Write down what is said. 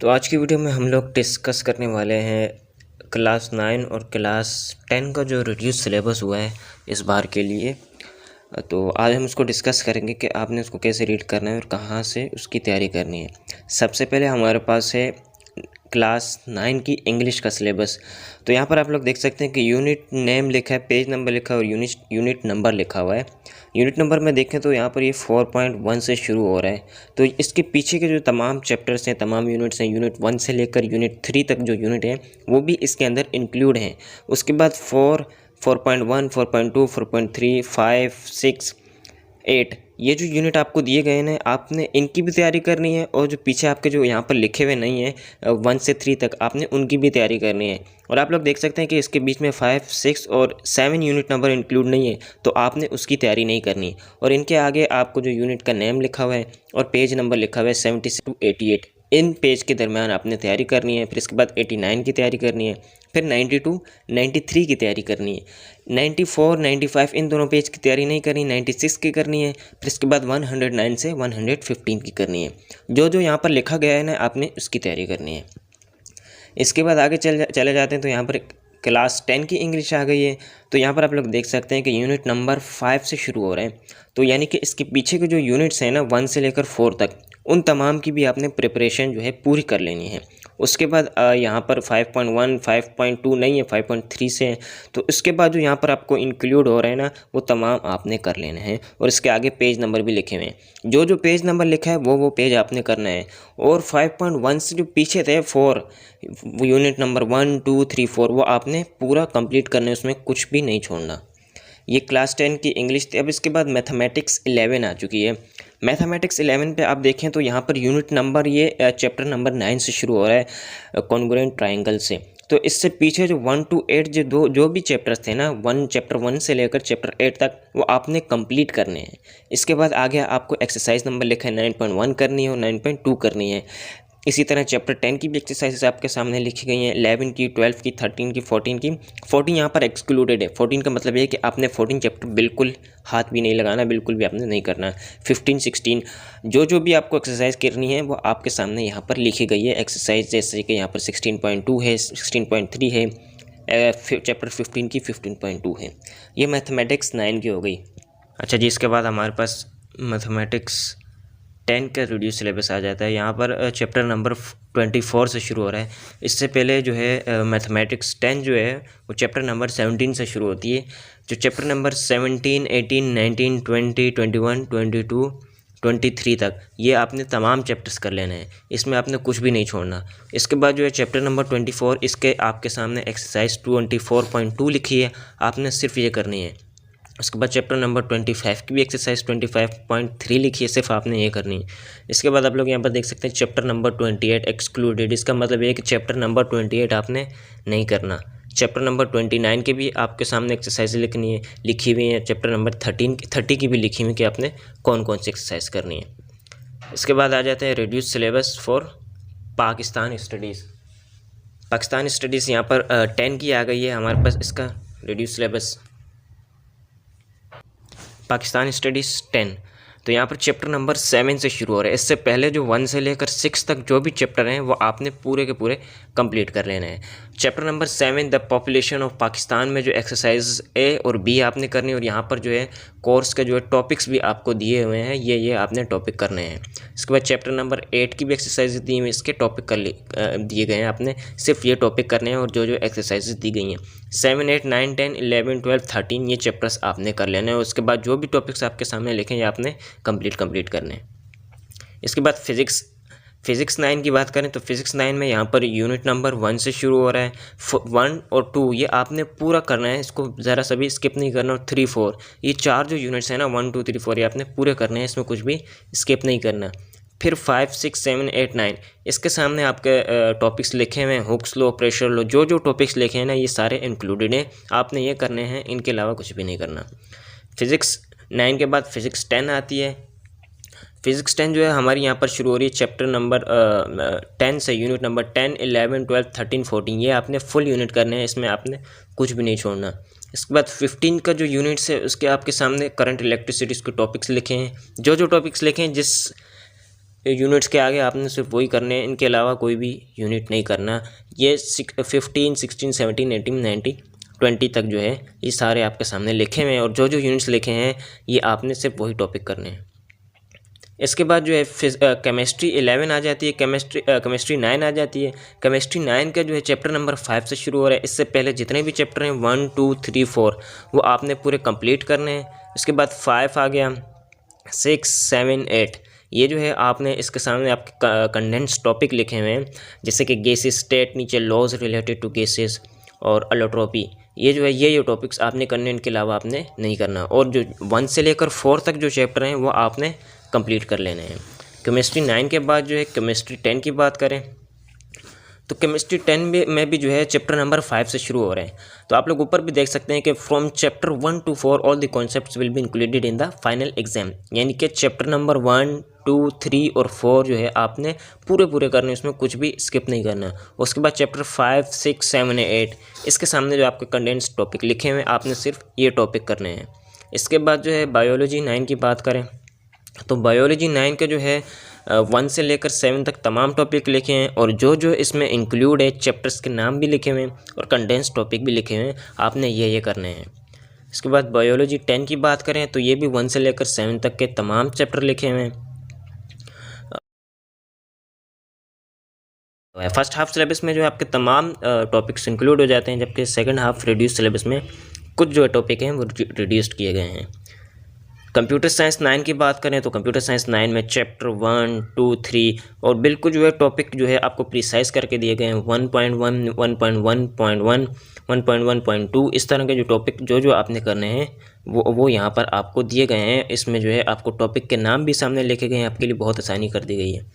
तो आज की वीडियो में हम लोग डिस्कस करने वाले हैं क्लास 9 और क्लास 10 का जो रिड्यूस सिलेबस हुआ है इस बार के लिए। तो आज हम उसको डिस्कस करेंगे कि आपने उसको कैसे रीड करना है और कहाँ से उसकी तैयारी करनी है। सबसे पहले हमारे पास है क्लास 9 की इंग्लिश का सिलेबस। तो यहाँ पर आप लोग देख सकते हैं कि यूनिट नेम लिखा है, पेज नंबर लिखा है और यूनिट नंबर लिखा हुआ है। यूनिट नंबर में देखें तो यहाँ पर ये 4.1 से शुरू हो रहा है। तो इसके पीछे के जो तमाम चैप्टर्स हैं, तमाम यूनिट्स हैं, यूनिट 1 से लेकर यूनिट 3 तक जो यूनिट है वो भी इसके अंदर इंक्लूड हैं। उसके बाद 4.1, 4.2, 4.3, 5, 6, 8 ये जो यूनिट आपको दिए गए हैं आपने इनकी भी तैयारी करनी है, और जो पीछे आपके जो यहाँ पर लिखे हुए नहीं है 1 से 3 तक आपने उनकी भी तैयारी करनी है। और आप लोग देख सकते हैं कि इसके बीच में 5, 6 और 7 यूनिट नंबर इंक्लूड नहीं है, तो आपने उसकी तैयारी नहीं करनी। और इनके आगे आपको जो यूनिट का नेम लिखा हुआ है और पेज नंबर लिखा हुआ है 76 to 88, इन पेज के दरमियान आपने तैयारी करनी है। फिर इसके बाद 89 की तैयारी करनी है, फिर 92, 93 की तैयारी करनी है, 94, 95 इन दोनों पेज की तैयारी नहीं करनी, 96 की करनी है। फिर इसके बाद 109 से 115 की करनी है। जो जो यहाँ पर लिखा गया है ना आपने उसकी तैयारी करनी है। इसके बाद आगे चले जाते हैं तो यहाँ पर क्लास 10 की इंग्लिश आ गई है। तो यहाँ पर आप लोग देख सकते हैं कि यूनिट नंबर 5 से शुरू हो रहे हैं। तो यानी कि इसके पीछे के जो यूनिट्स हैं ना 1 से लेकर 4 तक, उन तमाम की भी आपने प्रिपरेशन जो है पूरी कर लेनी है। उसके बाद यहाँ पर 5.1, 5.2 नहीं है, 5.3 से है। तो उसके बाद जो यहाँ पर आपको इंक्लूड हो रहे हैं ना वो तमाम आपने कर लेने हैं, और इसके आगे पेज नंबर भी लिखे हुए हैं। जो जो पेज नंबर लिखा है वो पेज आपने करना है। और 5.1 से जो पीछे थे 4 यूनिट नंबर 1, 2, 3, 4 वो आपने पूरा कंप्लीट करना है, उसमें कुछ भी नहीं छोड़ना। ये क्लास 10 की इंग्लिश थी। अब इसके बाद मैथमेटिक्स 11 आ चुकी है। मैथमेटिक्स 11 पे आप देखें तो यहाँ पर यूनिट नंबर ये चैप्टर नंबर 9 से शुरू हो रहा है, कॉन्ग्रुएंट ट्रायंगल से। तो इससे पीछे जो 1 to 8 जो भी चैप्टर्स थे ना, चैप्टर 1 से लेकर चैप्टर 8 तक वो आपने कंप्लीट करने हैं। इसके बाद आगे आपको एक्सरसाइज नंबर लिखा है 9.1 करनी है और 9.2 करनी है। इसी तरह चैप्टर 10 की भी एक्सरसाइजेस आपके सामने लिखी गई हैं, 11 की, 12 की, 13 की, 14 की। 14 यहाँ पर एक्सक्लूडेड है। 14 का मतलब ये है कि आपने 14 चैप्टर बिल्कुल हाथ भी नहीं लगाना, बिल्कुल भी आपने नहीं करना। 15, 16 जो भी आपको एक्सरसाइज करनी है वो आपके सामने यहाँ पर लिखी गई है एक्सरसाइज। जैसे कि यहाँ पर 16.2 है, 16.3 है, चैप्टर 15 की 15.2 है। ये मैथमेटिक्स 9 की हो गई। अच्छा जी, इसके बाद हमारे पास मैथमेटिक्स 10 का रिड्यूस सिलेबस आ जाता है। यहाँ पर चैप्टर नंबर 24 से शुरू हो रहा है। इससे पहले जो है मैथमेटिक्स 10 जो है वो चैप्टर नंबर 17 से शुरू होती है। जो चैप्टर नंबर 17, 18, 19, 20, 21, 22, 23 तक ये आपने तमाम चैप्टर्स कर लेने हैं, इसमें आपने कुछ भी नहीं छोड़ना। इसके बाद जो है चैप्टर नंबर 24, इसके आपके सामने एक्सरसाइज 24.2 लिखी है, आपने सिर्फ ये करनी है। उसके बाद चैप्टर नंबर 25 की भी एक्सरसाइज 25.3 लिखी है, सिर्फ आपने ये करनी है। इसके बाद आप लोग यहाँ पर देख सकते हैं चैप्टर नंबर 28 एक्सक्लूडेड। इसका मतलब ये है कि चैप्टर नंबर 28 आपने नहीं करना। चैप्टर नंबर 29 के भी आपके सामने एक्सरसाइज लिखी हुई है। चैप्टर नंबर 30 की भी लिखी हुई कि आपने कौन कौन सी एक्सरसाइज करनी है। इसके बाद आ जाते हैं reduce syllabus for Pakistan studies. Pakistan studies यहाँ पर 10 की आ गई है हमारे पास। इसका रिड्यूस सिलेबस पाकिस्तान स्टडीज़ 10। तो यहाँ पर चैप्टर नंबर 7 से शुरू हो रहा है। इससे पहले जो 1 से लेकर 6 तक जो भी चैप्टर हैं वो आपने पूरे के पूरे कंप्लीट कर लेने हैं। Chapter number 7 the population of Pakistan में जो एक्सरसाइज ए और बी आपने करनी है, और यहाँ पर जो है कोर्स के जो है टॉपिक्स भी आपको दिए हुए हैं, ये आपने टॉपिक करने हैं। इसके बाद चैप्टर नंबर 8 की भी एक्सरसाइज दी हुई, इसके टॉपिक दिए गए हैं, आपने सिर्फ ये टॉपिक करने हैं और जो एक्सरसाइज दी गई हैं। 7, 8, 9, 10, 11, 12, 13 ये चैप्टर्स आपने कर लेने हैं। उसके बाद जो भी टॉपिक्स आपके सामने लिखे हैं आपने कंप्लीट करने हैं। इसके बाद फिज़िक्स 9 की बात करें तो फिज़िक्स 9 में यहाँ पर यूनिट नंबर 1 से शुरू हो रहा है। 1 और 2 ये आपने पूरा करना है, इसको ज़रा सा भी स्किप नहीं करना। और 3, 4 ये 4 जो यूनिट्स हैं ना 1, 2, 3, 4 ये आपने पूरे करने हैं, इसमें कुछ भी स्किप नहीं करना। फिर 5, 6, 7, 8, 9 इसके सामने आपके टॉपिक्स लिखे हुए हैं, हुक्स लॉ, प्रेशर लॉ, जो टॉपिक्स लिखे हैं ना ये सारे इंक्लूडेड हैं, आपने ये करने हैं, इनके अलावा कुछ भी नहीं करना। फिज़िक्स 9 के बाद फिज़िक्स 10 आती है। फिज़िक्स 10 जो है हमारी यहाँ पर शुरू हो रही है चैप्टर नंबर 10 से। यूनिट नंबर 10, 11, 12, 13, 14 ये आपने फुल यूनिट करने हैं, इसमें आपने कुछ भी नहीं छोड़ना। इसके बाद 15 का जो यूनिट्स है उसके आपके सामने करंट इलेक्ट्रिसिटी के टॉपिक्स लिखे हैं। जो टॉपिक्स लिखे हैं जिस यूनिट्स के आगे आपने सिर्फ वही करने हैं, इनके अलावा कोई भी यूनिट नहीं करना। ये 15, 16, 17, 18, 19, 20 तक जो है ये सारे आपके सामने लिखे हुए हैं, और जो जो यूनिट्स लिखे हैं ये आपने सिर्फ वही टॉपिक करने हैं। इसके बाद जो है केमिस्ट्री 11 आ जाती है, केमिस्ट्री 9 आ जाती है। केमिस्ट्री 9 का जो है चैप्टर नंबर 5 से शुरू हो रहा है। इससे पहले जितने भी चैप्टर हैं 1, 2, 3, 4 वो आपने पूरे कंप्लीट करने हैं। इसके बाद 5 आ गया, 6, 7, 8 ये जो है आपने इसके सामने आपके कंडेंस टॉपिक लिखे हुए हैं, जैसे कि गैसेस स्टेट, नीचे लॉज रिलेटेड टू गैसेस और एलोट्रोपी। ये जो है ये टॉपिक्स आपने करने, इनके अलावा आपने नहीं करना। और जो 1 से लेकर 4 तक जो चैप्टर हैं वो आपने कंप्लीट कर लेने हैं। केमिस्ट्री 9 के बाद जो है केमिस्ट्री 10 की बात करें तो केमिस्ट्री 10 में भी जो है चैप्टर नंबर 5 से शुरू हो रहे हैं। तो आप लोग ऊपर भी देख सकते हैं कि from chapter 1 to 4 all the concepts will be included in the final exam, यानी कि चैप्टर नंबर 1, 2, 3 और 4 जो है आपने पूरे करने, उसमें कुछ भी स्किप नहीं करना। उसके बाद चैप्टर 5, 6, 7, 8 इसके सामने जो आपके कंडेंस टॉपिक लिखे हुए हैं आपने सिर्फ ये टॉपिक करने हैं। इसके बाद जो है बायोलॉजी 9 की बात करें तो बायोलॉजी 9 के जो है 1 से लेकर 7 तक तमाम टॉपिक लिखे हैं, और जो जो इसमें इंक्लूड है चैप्टर्स के नाम भी लिखे हुए हैं और कंडेंस टॉपिक भी लिखे हुए हैं, आपने ये करने हैं। इसके बाद बायोलॉजी 10 की बात करें तो ये भी 1 से लेकर 7 तक के तमाम चैप्टर लिखे हुए हैं। फर्स्ट हाफ सिलेबस में जो है आपके तमाम टॉपिक्स इंक्लूड हो जाते हैं, जबकि सेकंड हाफ रिड्यूस सिलेबस में कुछ जो टॉपिक हैं वो रिड्यूस्ड किए गए हैं। कंप्यूटर साइंस 9 की बात करें तो कंप्यूटर साइंस 9 में चैप्टर 1, 2, 3 और बिल्कुल जो है टॉपिक जो है आपको प्रिसाइज करके दिए गए हैं। 1.1, 1.1.1, 1.1.2 इस तरह के जो टॉपिक जो आपने करने हैं वो यहाँ पर आपको दिए गए हैं। इसमें जो है आपको टॉपिक के नाम भी सामने लिखे गए हैं, आपके लिए बहुत आसानी कर दी गई है।